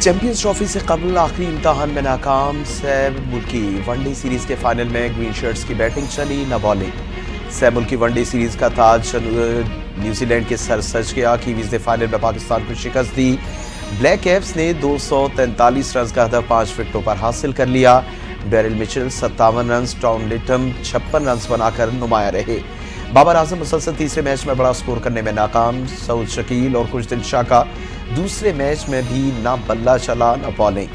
Champions trophy से कबल आखिरी इम्तिहान में नाकाम सैब मुल्की वनडे सीरीज के फाइनल में ग्रीन शर्ट्स की बैटिंग चली न बॉलिंग। सैब मुल्की वनडे सीरीज का ताज न्यूजीलैंड के सर सज गया। कीवीज ने फाइनल में पाकिस्तान को शिकस्त दी। ब्लैक कैप्स ने 243 रन का हदफ 5 विकेटों पर हासिल कर लिया। Daryl Mitchell 57 run, Tom Latham 56 run बनाकर नुमाया रहे। बाबर आजम मुसलसल तीसरे मैच में बड़ा स्कोर करने में नाकाम। सऊद शकील और खुशदिल शाह का दूसरे मैच में भी ना बल्ला चला न बॉलिंग।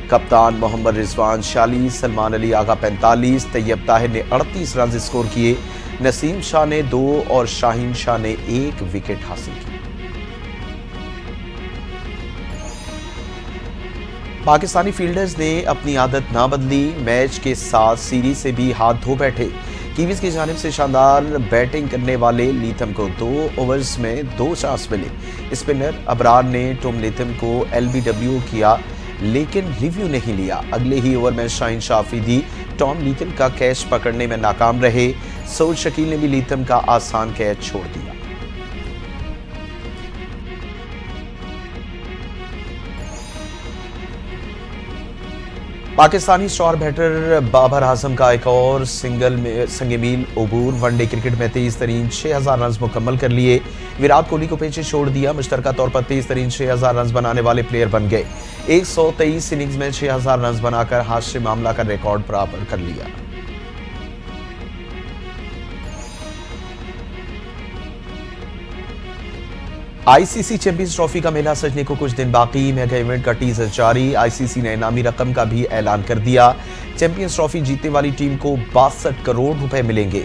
कप्तान मोहम्मद रिजवान 46, सलमान अली आगा 45, तैयब ताहिर ने 38 रन स्कोर किए। नसीम शाह ने 2 और शाहीन शाह ने 1 विकेट हासिल की। पाकिस्तानी फील्डर्स ने अपनी आदत ना बदली, मैच के साथ सीरीज से भी हाथ धो बैठे। कीवीज की जानिब से शानदार बैटिंग करने वाले लीथम को 2 ओवर्स में 2 चांस मिले। स्पिनर अबरार ने टॉम लिथम को LBW किया लेकिन रिव्यू नहीं लिया। अगले ही ओवर में शाहीन शाह अफरीदी टॉम लिथम का कैच पकड़ने में नाकाम रहे। सऊद शकील ने भी लिथम का आसान कैच छोड़ दिया। पाकिस्तानी स्टार बैटर बाबर आजम का एक और सिंगल में संगे मील अबूर। वनडे क्रिकेट में 23 तरीन 6000 रन मुकम्मल कर लिए। विराट कोहली को पीछे छोड़ दिया। मुश्तरका तौर पर 23 तरीन 6000 रन बनाने वाले प्लेयर बन गए। 123 इनिंग्स में 6000 रन बनाकर हाशिम आमला का रिकॉर्ड बराबर कर लिया। ICC चैंपियंस ट्रॉफी का मेला सजने को कुछ दिन बाकी। मेगा इवेंट का टीजर जारी। ICC ने इनामी रकम का भी ऐलान कर दिया। चैंपियंस ट्रॉफी जीतने वाली टीम को 62 करोड़ रुपए मिलेंगे।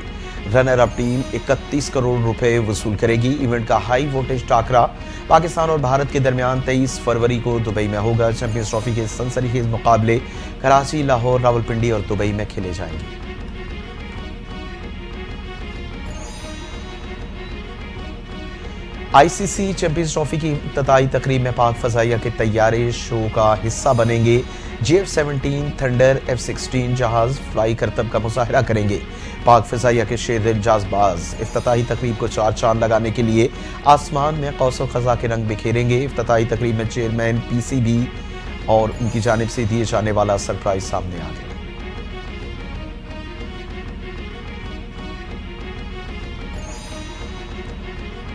रनर अप टीम 31 करोड़ रुपए वसूल करेगी। इवेंट का हाई वोल्टेज टाकरा पाकिस्तान और भारत के दरमियान 23 फरवरी को दुबई में होगा। चैंपियंस ट्रॉफी के सनसनीखेज मुकाबले कराची, लाहौर, रावलपिंडी और दुबई में खेले जाएंगे। ICC चैंपियंस ट्रॉफी की इफ्तिताई तकरीब में पाक फजाइया के तैयारे शो का हिस्सा बनेंगे। JF-17 थंडर F-16 जहाज फ्लाई करतब का मुजाहरा करेंगे। पाक फजाइया के शेर जाज़बाज इफ्तिताई तकरीब को 4 चांद लगाने के लिए आसमान में कौसो खजा के रंग बिखेरेंगे। इफ्तिताई तकरीब में चेयरमैन PCB और उनकी जानिब से दिए जाने वाला सरप्राइज सामने आ गया।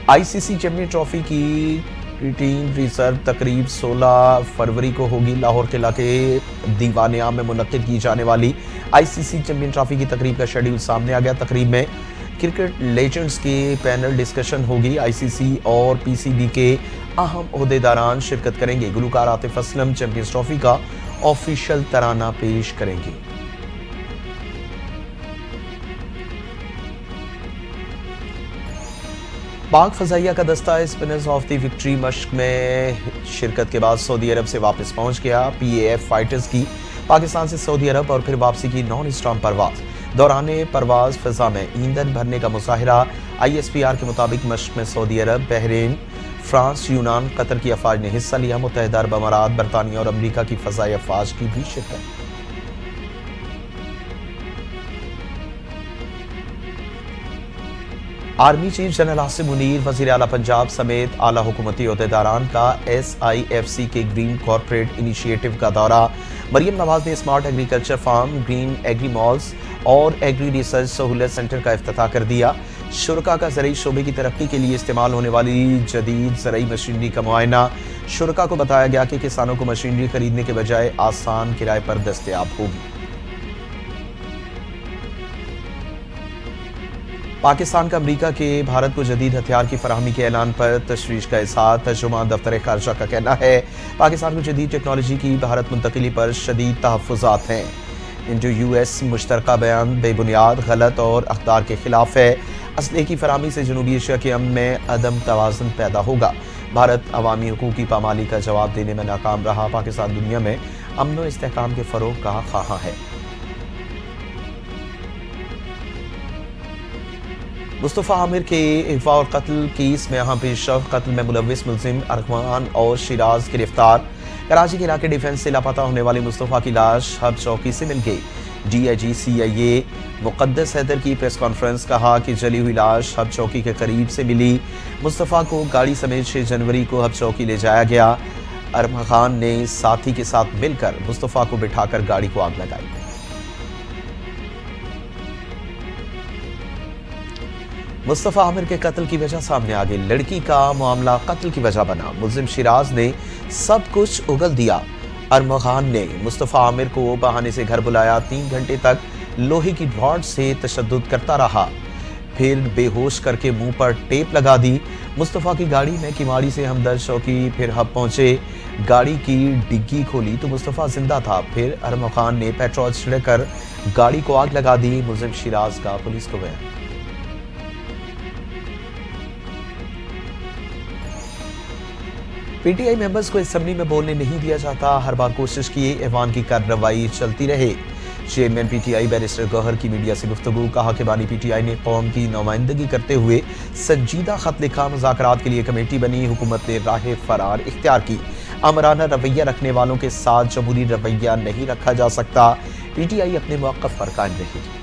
ICC चैंपियन ट्रॉफी की टीम रिजर्व तकरीब 16 फरवरी को होगी। लाहौर के इलाके दीवान आम में मुनक्किद की जाने वाली ICC चैंपियन ट्रॉफी की तकरीब का शेड्यूल सामने आ गया। तकरीब में क्रिकेट लेजेंड्स के पैनल डिस्कशन होगी। ICC और PCB के अहम ओहदेदारान शिरकत करेंगे। गुलकार आतिफ असलम चैंपियंस ट्रॉफी का ऑफिशियल तराना पेश करेंगे। पाक फजाइया का दस्ता स्पिनर्स ऑफ द विक्ट्री मश्क में शिरकत के बाद सऊदी अरब से वापस पहुंच गया। PAF फाइटर्स की पाकिस्तान से सऊदी अरब और फिर वापसी की नॉन स्टॉप परवाज। दौरान परवाज फिजा में ईंधन भरने का मुजाहिरा। ISPR के मुताबिक मश्क में सऊदी अरब, बहरीन, फ्रांस, यूनान, कतर की अफवाज ने हिस्सा लिया। मुत्तहिदा अरब अमारात, बरतानिया और अमरीका की फजाई अफवाज की भी शिरकत। Army chief general Asim Munir, वजीर आला पंजाब समेत आला हुकूमती ओहदेदारान का SIFC के ग्रीन कॉर्पोरेट इनिशिएटिव का दौरा। मरियम नवाज ने smart agriculture farm, green agri malls और एग्री रिसर्च सहूलत सेंटर का इफ्तिताह कर दिया। शुरका का ज़राई शोबे की तरक्की के लिए इस्तेमाल होने वाली जदीद ज़राई मशीनरी का मुआयना। शुरका को बताया गया कि किसानों को मशीनरी खरीदने के बजाय आसान किराए पर दस्तयाब होगी। पाकिस्तान का अमरीका के भारत को जदीद हथियार की फराहमी के ऐलान पर तशवीश का इज़हार। तर्जुमान दफ्तर खारजा का कहना है पाकिस्तान को जदीद टेक्नोलॉजी की भारत मुंतकिली पर शदीद तहफ़्फ़ुज़ात हैं। इंडो US मुश्तरका बयान बेबुनियाद, गलत और अख्तार के खिलाफ है। असले की फराहमी से जनूबी एशिया के अमन में अदम तवाज़ुन पैदा होगा। भारत अवामी हुकूक की पामाली का जवाब देने में नाकाम रहा। पाकिस्तान दुनिया में अमन व इस्तेहकाम के फ़रोग़ का ख़्वाह है। मुस्तफ़ा आमिर के अगवा और कत्ल केस में अहम पेशरफ। कत्ल में मुलव्विस मुल्ज़िम अरमान और शिराज गिरफ्तार। कराची के इलाके डिफेंस से लापता होने वाली मुस्तफ़ा की लाश हब चौकी से मिल गई। DIG CIA मुक़द्दस हैदर की प्रेस कॉन्फ्रेंस। कहा कि जली हुई लाश हब चौकी के करीब से मिली। मुस्तफ़ा को गाड़ी समेत 6 जनवरी को हब चौकी ले जाया गया। ارم خان نے ساتھی کے ساتھ مل کر مصطفیٰ کو بٹھا کر گاڑی کو آگ لگائی۔ مصطفیٰ عامر کے قتل کی وجہ سامنے آ گئی۔ لڑکی کا معاملہ قتل کی وجہ بنا۔ ملزم شیراز نے سب کچھ اگل دیا۔ ارم خان نے مصطفیٰ عامر کو بہانے سے گھر بلایا، 3 گھنٹے تک لوہے کی راڈ سے تشدد کرتا رہا، پھر بے ہوش کر کے منہ پر ٹیپ لگا دی۔ مصطفیٰ کی گاڑی میں کماڑی سے ہمدرد شوقی پھر ہب پہنچے، گاڑی کی ڈگی کھولی تو مصطفیٰ زندہ تھا۔ پھر ارم خان نے پیٹرول چھڑک کر گاڑی کو آگ لگا دی۔ ملزم شیراز کا پولیس کو بیان۔ پی ٹی آئی ممبرز کو اسمبلی میں بولنے نہیں دیا جاتا، ہر بار کوشش کی ایوان کی کارروائی چلتی رہے۔ Chairman P T I barrister Gohar کی میڈیا سے گفتگو، کہا کہ بانی پی ٹی آئی نے قوم کی نمائندگی کرتے ہوئے سنجیدہ خط لکھا، مذاکرات کے لیے کمیٹی بنی، حکومت نے راہ فرار اختیار کی۔ آمرانہ رویہ رکھنے والوں کے ساتھ جمہوری رویہ نہیں رکھا جا سکتا، پی ٹی آئی اپنے موقف پر قائم رہے گی۔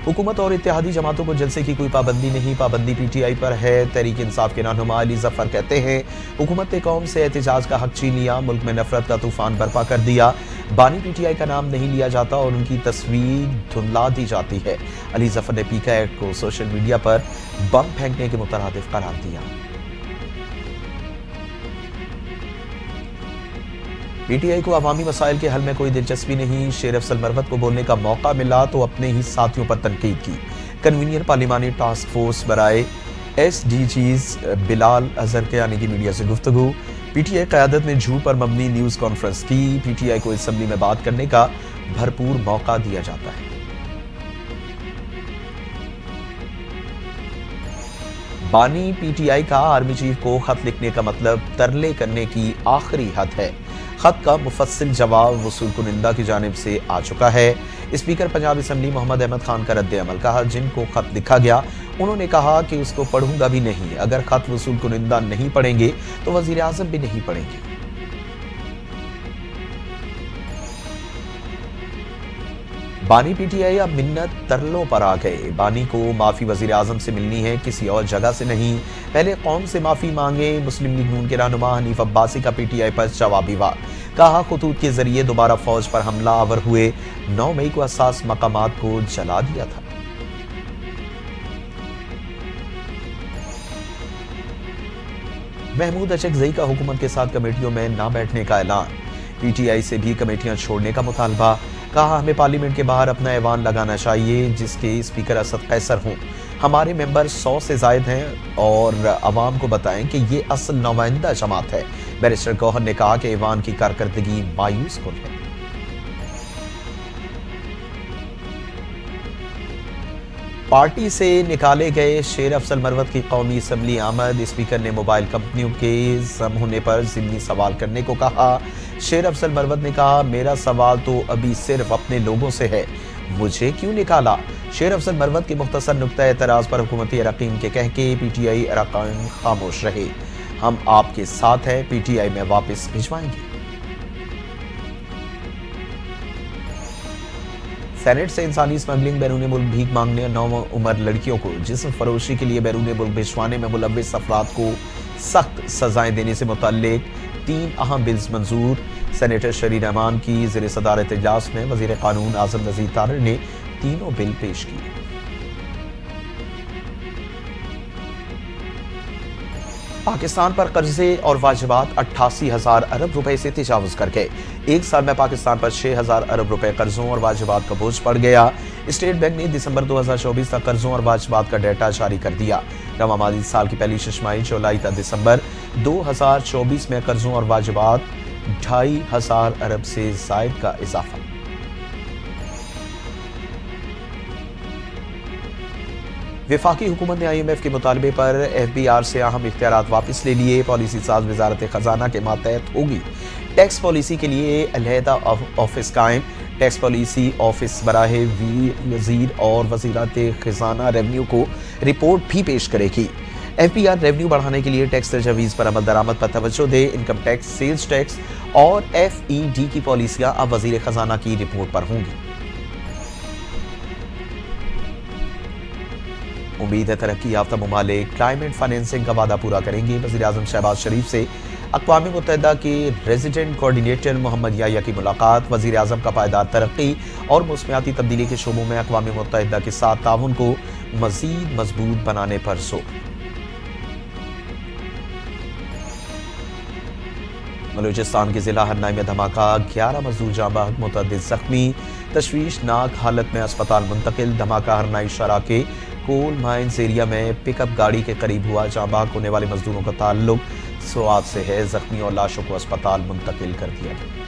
حکومت اور اتحادی جماعتوں کو جلسے کی کوئی پابندی نہیں، پابندی پی ٹی آئی پر ہے۔ تحریک انصاف کے رہنما علی ظفر کہتے ہیں حکومت نے قوم سے احتجاج کا حق چھین لیا، ملک میں نفرت کا طوفان برپا کر دیا، بانی پی ٹی آئی کا نام نہیں لیا جاتا اور ان کی تصویر دھندلا دی جاتی ہے۔ علی ظفر نے پی کا ایکٹ کو سوشل میڈیا پر بم پھینکنے کے مترادف قرار دیا۔ پی ٹی آئی کو عوامی مسائل کے حل میں کوئی دلچسپی نہیں، شیر افضل مروت کو بولنے کا موقع ملا تو اپنے ہی ساتھیوں پر تنقید کی۔ کنوینئر پارلیمانی ٹاسک فورس برائے ایس ڈی جیز بلال اظہرقیانی کی میڈیا سے گفتگو، پی ٹی آئی قیادت نے جھوٹ پر مبنی نیوز کانفرنس کی، پی ٹی آئی کو اسمبلی میں بات کرنے کا بھرپور موقع دیا جاتا ہے۔ بانی پی ٹی آئی کا آرمی چیف کو خط لکھنے کا مطلب ترلے کرنے کی آخری حد ہے۔ خط کا مفصل جواب وصول کنندہ کی جانب سے آ چکا ہے۔ اسپیکر پنجاب اسمبلی محمد احمد خان کا رد عمل، کہا جن کو خط لکھا گیا انہوں نے کہا کہ اس کو پڑھوں گا بھی نہیں، اگر خط وصول کنندہ نہیں پڑھیں گے تو وزیر اعظم بھی نہیں پڑھیں گے۔ بانی پی ٹی آئی اب منت ترلوں پر آ گئے، بانی کو معافی وزیر اعظم سے ملنی ہے، کسی اور جگہ سے نہیں، پہلے قوم سے معافی مانگے۔ مسلم لیگ نون کے رہنما حنیف عباسی کا پی ٹی آئی پر جوابی وار، کہا خطوط کے ذریعے دوبارہ فوج پر حملہ آور ہوئے، 9 مئی کو حساس مقامات کو جلا دیا تھا۔ محمود اچکزئی کا حکومت کے ساتھ کمیٹیوں میں نہ بیٹھنے کا اعلان، پی ٹی آئی سے بھی کمیٹیاں چھوڑنے کا مطالبہ، کہا ہمیں پارلیمنٹ کے باہر اپنا ایوان لگانا چاہیے جس کے اسپیکر اسد قیصر ہوں، ہمارے ممبر 100 سے زائد ہیں اور عوام کو بتائیں کہ یہ اصل نمائندہ جماعت ہے۔ بیرسٹر گوہر نے کہا کہ ایوان کی کارکردگی مایوس کن ہے۔ پارٹی سے نکالے گئے شیر افضل مروت کی قومی اسمبلی آمد، اسپیکر نے موبائل کمپنیوں کے ضم ہونے پر ضمنی سوال کرنے کو کہا۔ شیر افضل مروت نے کہا میرا سوال تو ابھی صرف اپنے لوگوں سے ہے، مجھے کیوں نکالا؟ شیر افضل مروت کے مختصر نقطہ اعتراض پر حکومتی اراکین کے کہہ کے پی ٹی آئی اراکین خاموش رہے۔ ہم آپ کے ساتھ ہیں، پی ٹی آئی میں واپس بھجوائیں گے۔ سینٹ سے انسانی اسمگلنگ، بیرون ملک بھیک مانگنے، 9 عمر لڑکیوں کو جسم فروشی کے لیے بیرون ملک بھجوانے میں ملوث افراد کو سخت سزائیں دینے سے متعلق 3 اہم بلز منظور۔ سینیٹر شری رحمان کی زیر صدارت اجلاس میں وزیر قانون اعظم نذیر طارڑ نے تینوں بل پیش کیے۔ پاکستان پر قرضے اور واجبات 88,000 ارب روپے سے تجاوز کر گئے، ایک سال میں پاکستان پر 6,000 ارب روپے قرضوں اور واجبات کا بوجھ پڑ گیا۔ اسٹیٹ بینک نے دسمبر 2024 تک قرضوں اور واجبات کا ڈیٹا جاری کر دیا۔ رواں مالی سال کی پہلی ششماہی جولائی تا دسمبر 2024 میں قرضوں اور واجبات 2,500 ارب سے زائد کا اضافہ۔ وفاقی حکومت نے آئی ایم ایف کے مطالبے پر ایف بی آر سے اہم اختیارات واپس لے لیے، پالیسی ساز وزارت خزانہ کے ماتحت ہوگی۔ ٹیکس پالیسی کے لیے علیحدہ آفس قائم، ٹیکس پالیسی آفس براہ وزیر اور وزارت خزانہ ریونیو کو رپورٹ بھی پیش کرے گی۔ ایف بی آر ریونیو بڑھانے کے لیے ٹیکس تجاویز پر عمل درآمد پر توجہ دے، انکم ٹیکس، سیلز ٹیکس اور ایف ای ڈی کی پالیسیاں اب وزیر خزانہ کی رپورٹ پر ہوں گی۔ उम्मीद है तरक्की याफ्ता ममालिक क्लाइमेट फाइनेंसिंग का वादा पूरा करेंगे। वज़ीर-ए-आज़म शहबाज शरीफ से अक़वाम मुत्तहिदा के रेजिडेंट कोऑर्डिनेटर मोहम्मद याह्या की मुलाकात। वज़ीर-ए-आज़म का पायदार तरक्की और मौसमियाती तब्दीली के शोबों में अक़वाम मुत्तहिदा के साथ ताउन को मज़ीद मजबूत बनाने पर जोर। बलूचिस्तान के जिला हरनाई में धमाका, 11 मजदूर जाँ बहक, मुतअद्दिद जख्मी, तशवीशनाक हालत में अस्पताल मुंतकिल। धमाका हरनाई शरा के कोल माइंस एरिया में पिकअप गाड़ी के करीब हुआ। जाँ बहक होने वाले मजदूरों का ताल्लुक स्वात से है। जख्मी और लाशों को अस्पताल मुंतकिल कर दिया गया।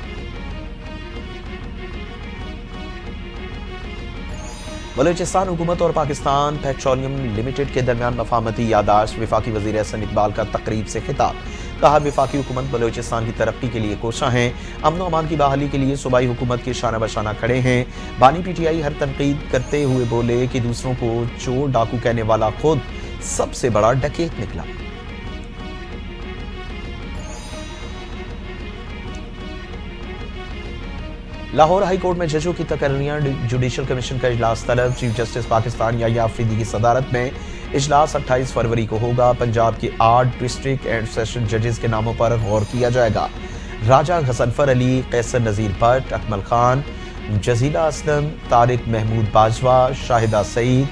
बलूचिस्तान हुकूमत और पाकिस्तान पेट्रोलियम लिमिटेड के दरमियान मफाहमती यादाश्त। वफाकी वज़ीर एहसन इकबाल का तकरीब से खिताब। कहा, वफाकी हुकूमत बलूचिस्तान की तरक्की के लिए कोशा हैं, अमन और अमान की बहाली के लिए सूबाई हुकूमत के शाना बशाना खड़े हैं। बानी पीटीआई हर तनकीद करते हुए बोले कि दूसरों को चोर डाकू कहने वाला खुद सबसे बड़ा डकैत निकला। लाहौर हाई कोर्ट में जजों की तकर्रियां, जुडिशल कमीशन का इजलास तलब। चीफ जस्टिस पाकिस्तान याह्या अफरीदी की सदारत में इजलास 28 फरवरी को होगा। पंजाब के 8 डिस्ट्रिक्ट एंड सेशन जजेस के नामों पर गौर किया जाएगा। राजा गजनफर अली, कैसर नज़ीर भट्ट, अकमल खान, जजीला असलम, तारिक महमूद बाजवा, शाहिदा सईद,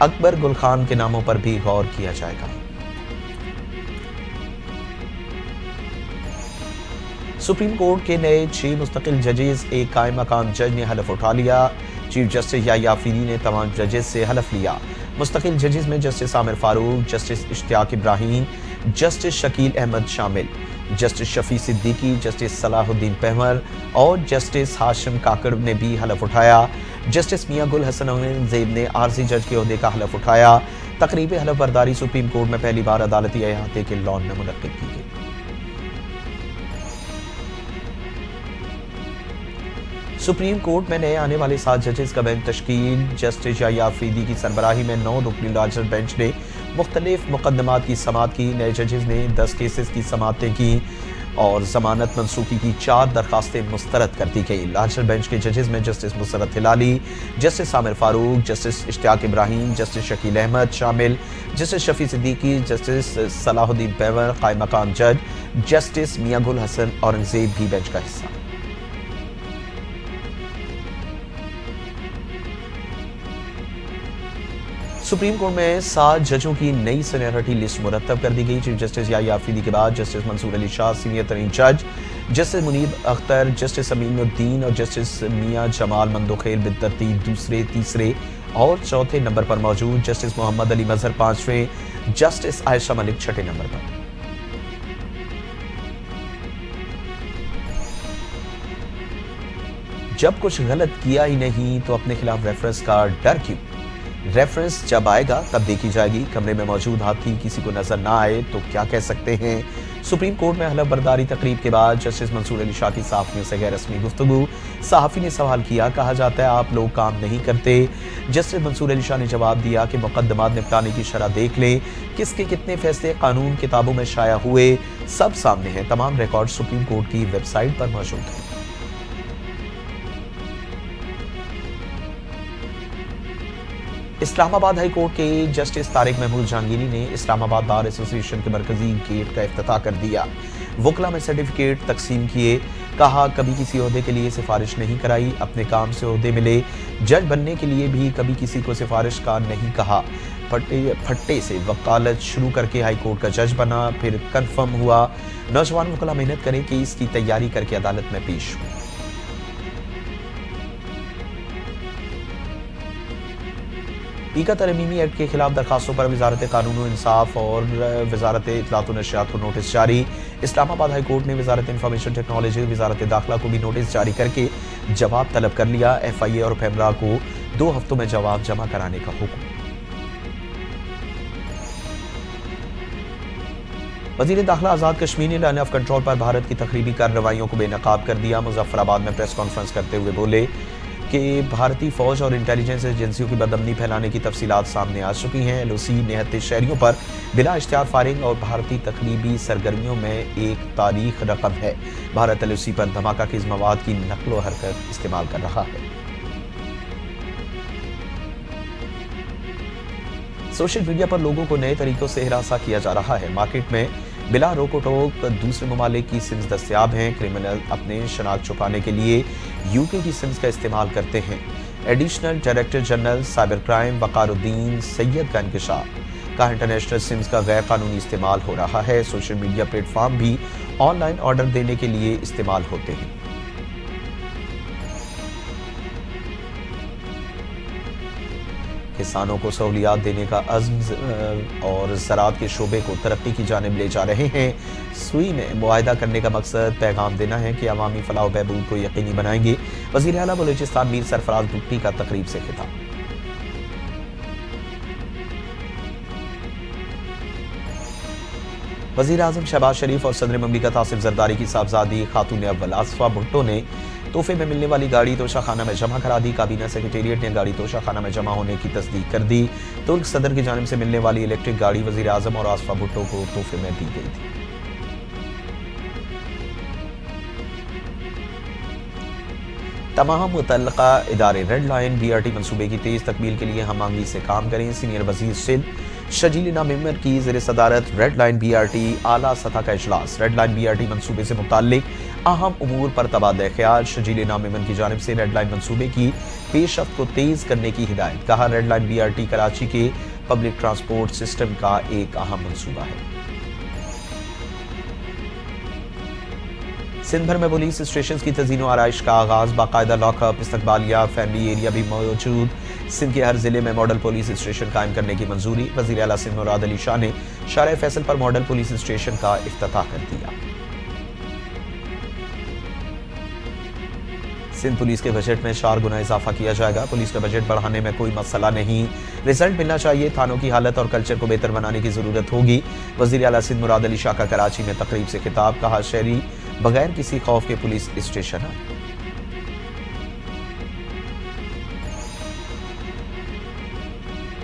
अकबर गुल खान के नामों पर भी गौर किया जाएगा। सुप्रीम कोर्ट के नए 6 मुस्तकिल जजेस, एक कायम मकाम जज ने हलफ उठा लिया। चीफ जस्टिस याह्या अफरीदी ने तमाम जजेस से हलफ लिया। मुस्तकिल जजेस में justice Amir Farooq, justice Ishtiaq Ibrahim, justice Shakeel Ahmed शामिल, जस्टिस शफी सिद्दीकी, जस्टिस सलाहुद्दीन पहमर और जस्टिस हाशिम काकड़ ने भी हलफ उठाया। जस्टिस मियां गुल हसन औरंगजेब ने आरजी जज के ओहदे का हलफ उठाया। तकरीब हलफ बर्दारी सुप्रीम कोर्ट में पहली बार अदालती अहाते के लॉन में मुनक्किद की गई। सुप्रीम कोर्ट में नए आने वाले 7 जजेस का बेंच तश्कील। जस्टिस याह्या अफरीदी की सरबराही में 9 रुकनी लार्जर बेंच ने मुख्तलिफ मुकदमात की समाअत की। नए जजेस ने 10 केसेस की समाअतें की और जमानत मनसूखी की 4 दरखास्तें मुस्तरद कर दी गई। लार्जर बेंच के जजेस में justice Musarrat Hilali, justice Amir Farooq, justice Ishtiaq Ibrahim, justice Shakeel Ahmed शामिल, जस्टिस शफी सिद्दीकी, जस्टिस सलाहुद्दीन पहमर, कायम मकाम जज जस्टिस मियां गुल हसन औरंगजेब भी बेंच का हिस्सा। सुप्रीम कोर्ट में 7 जजों की नई सीनियरिटी लिस्ट मुरतब कर दी गई। चीफ जस्टिस याह्या अफरीदी के बाद जस्टिस मंसूर अली शाह सीनियर तरीन जज, जस्टिस मुनीब अख्तर, जस्टिस अमीनुद्दीन और जस्टिस मियां जमाल मंदोखेल बितरतीब दूसरे, तीसरे और चौथे नंबर पर मौजूद। जस्टिस मोहम्मद अली मजहर 5वें, जस्टिस आयशा मलिक 6ठे नंबर पर। जब कुछ गलत किया ही नहीं तो अपने खिलाफ रेफरेंस का डर क्यों? रेफरेंस जब आएगा तब देखी जाएगी। कमरे में मौजूद हाथी किसी को नजर ना आए तो क्या कह सकते हैं? सुप्रीम कोर्ट में हलफ बर्दारी तकरीब के बाद जस्टिस मंसूर अली शाह की सहाफियों से गैर रस्मी गुफ्तगू। सहाफी ने सवाल किया, कहा जाता है आप लोग काम नहीं करते। जस्टिस मंसूर अली शाह ने जवाब दिया कि मुकदमात निपटाने की शरह देख लें, किसके कितने फैसले कानून किताबों में शाया हुए सब सामने हैं। तमाम रिकॉर्ड सुप्रीम कोर्ट की वेबसाइट पर मौजूद हैं। इस्लामाबाद हाई कोर्ट के जस्टिस तारिक महमूद जहांगीरी ने इस्लामाबाद बार एसोसिएशन के मरकजी गेट का इफ्तिताह कर दिया। वकला में सर्टिफिकेट तकसीम किए। कहा, कभी किसी ओहदे के लिए सिफारिश नहीं कराई, अपने काम से ओहदे मिले। जज बनने के लिए भी कभी किसी को सिफारिश का नहीं कहा। फट्टे से वकालत शुरू करके हाई कोर्ट का जज बना, फिर कन्फर्म हुआ। नौजवान वकला मेहनत करें कि इसकी तैयारी करके अदालत में पेश हुए। पीका तरमीमी एक्ट के खिलाफ दरखास्तों पर वजारत कानून व इंसाफ और वजारत इत्तलात व नशियात को नोटिस जारी। इस्लामाबाद हाई कोर्ट ने वजारत इंफॉर्मेशन टेक्नोलॉजी वजारत दाखिला को भी नोटिस जारी करके जवाब तलब कर लिया। FIA और फेमरा को 2 हफ्तों में जवाब जमा कराने का हुक्म। वज़ीर दाखिला आज़ाद कश्मीर ने लाइन ऑफ कंट्रोल पर भारत की तकरीबी कार्रवाइयों को बेनकाब कर दिया। मुजफ्फराबाद में प्रेस कॉन्फ्रेंस करते हुए बोले कि भारतीय फौज और इंटेलिजेंस एजेंसियों की बदअमनी फैलाने की तफसीलात सामने आ चुकी हैं। LOC निहत्ते शहरियों पर बिला इश्तिहार फायरिंग और भारतीय तकरीबी सरगर्मियों में एक तारीख रकम है। भारत LOC पर धमाका खेज मवाद की नकलो हरकत इस्तेमाल कर रहा है। सोशल मीडिया पर लोगों को नए तरीकों से हिरासा किया जा रहा है। मार्केट में बिला रोको टोक दूसरे ममालिक की सिम्स दस्तयाब हैं। क्रिमिनल अपने शनाख्त छुपाने के लिए यूके की सिम्स का इस्तेमाल करते हैं। Additional director general cyber crime Waqaruddin Syed का इंकशाफ। कहा, इंटरनेशनल सिम्स का गैर कानूनी इस्तेमाल हो रहा है। सोशल मीडिया प्लेटफॉर्म भी ऑनलाइन ऑर्डर देने के लिए इस्तेमाल होते हैं। किसानों को सहूलियात देने का अज़्म और ज़राअत के शोबे को तरक्की की जानिब ले जा रहे हैं। सुई में मुआहिदा करने का मकसद पैगाम देना है कि अवामी फलाह व बहबूद को यकीनी बनाएंगे। वज़ीर आला बलूचिस्तान मीर सरफराज भुट्टी का तकरीब से खिताब। वज़ीर आज़म शहबाज शरीफ और सदर ममलिकत आसिफ जरदारी की साहबजादी खातून अव्वल आसफा भुट्टो ने तोहफे में मिलने वाली गाड़ी तोशाखाना में जमा करा दी। काबीना सेक्रेटेरिएट ने गाड़ी तोशाखाना में जमा होने की तस्दीक कर दी। तुर्क सदर की जानिब से मिलने वाली इलेक्ट्रिक गाड़ी वज़ीर आज़म और आसफा भुट्टो को तोहफे में दी गई थी। तमाम मुतल्लका इदारे रेड लाइन BRT मंसूबे की तेज तकमील के लिए हम आंगी से काम करें। सीनियर वज़ीर सिंध शजील नामेमर की ज़ेर सदारत रेड लाइन BRT आला सतह का इजलास। रेड लाइन BRT मंसूबे से मुताल्लिक अहम उमूर पर तबादला ख्याल। शजील नामेमर की जानिब से रेड लाइन मंसूबे की पेशरफ्त को तेज करने की हिदायत। कहा, रेड लाइन BRT कराची के पब्लिक ट्रांसपोर्ट सिस्टम का एक अहम मंसूबा है। सिंध भर में पुलिस स्टेशन की तज़ीन व आराइश का आगाज। बाकायदा लॉकअप, इस्तकबालिया, फैमिली एरिया भी मौजूद। सिंध के हर जिले में मॉडल पुलिस स्टेशन कायम करने की मंजूरी। वज़ीर आला सिंध मुराद अली शाह ने शारे फैसल पर मॉडल पुलिस स्टेशन का इफ्तिताह कर दिया। सिंध पुलिस के बजट में 4 गुना इजाफा किया जाएगा। पुलिस का बजट बढ़ाने में कोई मसला नहीं, रिजल्ट मिलना चाहिए। थानों की हालत और कल्चर को बेहतर बनाने की जरूरत होगी। वज़ीर आला सिंध मुराद अली शाह का कराची में तकरीब से खिताब। कहा, शहरी बगैर किसी खौफ के पुलिस स्टेशन आए।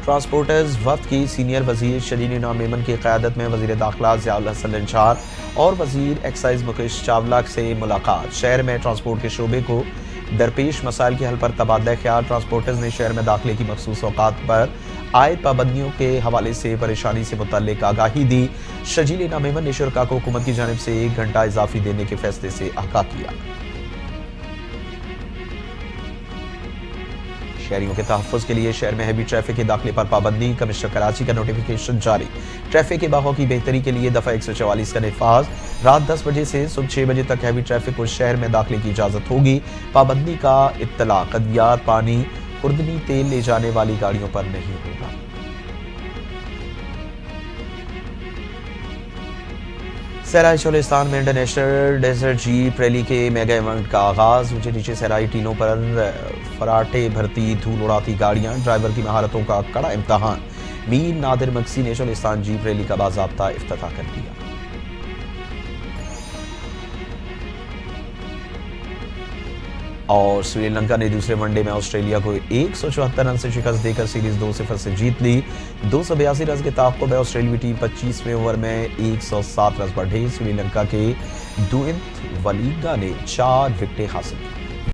ट्रांसपोर्टर्स वफ्द की सीनियर वजीर शजील नामेमन की क़यादत में वज़ीर दाखिला ज़ियाउल हसन लंचार और वज़ीर एक्साइज मुकेश चावला से मुलाकात। शहर में ट्रांसपोर्ट के शोबे को दरपेश मसाइल के हल पर तबादला ख्याल। ट्रांसपोर्टर्स ने शहर में दाखिले की मखसूस औकात पर आयद पाबंदियों के हवाले से परेशानी से मुतल्लिक आगाही दी। शजील नामेमन ने शुरका को हुकूमत की जानिब से 1 घंटा इजाफी देने के फैसले से आगाह किया। शहरियों के तहफ़्फ़ुज़ के लिए शहर में हैवी ट्रैफिक के दाखिले पर पाबंदी। कमिश्नर कराची का नोटिफिकेशन जारी। ट्रैफिक के बहाव की बेहतरी के लिए दफ़ा 144 का नफाज। रात 10 बजे से सुबह 6 बजे तक हैवी ट्रैफिक को शहर में दाखिले की इजाज़त होगी। पाबंदी का इत्तलाक अद्वियात, पानी, खुर्दनी तेल ले जाने वाली गाड़ियों पर नहीं होगा। सहराई चोलिस्तान में इंटरनेशनल डेजर्ट जीप रैली के मेगा इवेंट का आगाज। ऊंचे नीचे सहराई टीलों पर फराटे भरती धूल उड़ाती गाड़ियां, ड्राइवर की महारतों का कड़ा इम्तहान। मीर नादिर मक्सी ने चोलिस्तान जीप रैली का बाज़ाब्ता इफ्तिताह कर दिया। और श्रीलंका ने दूसरे वनडे में ऑस्ट्रेलिया को 174 रन से शिकस्त देकर सीरीज 2-0 से जीत ली। 282 रन के ताक़ुब में ऑस्ट्रेलियाई टीम 25वें ओवर में 107 रन पर ढही। श्रीलंका के दुइंत वलीगा ने 4 विकेटें हासिल की।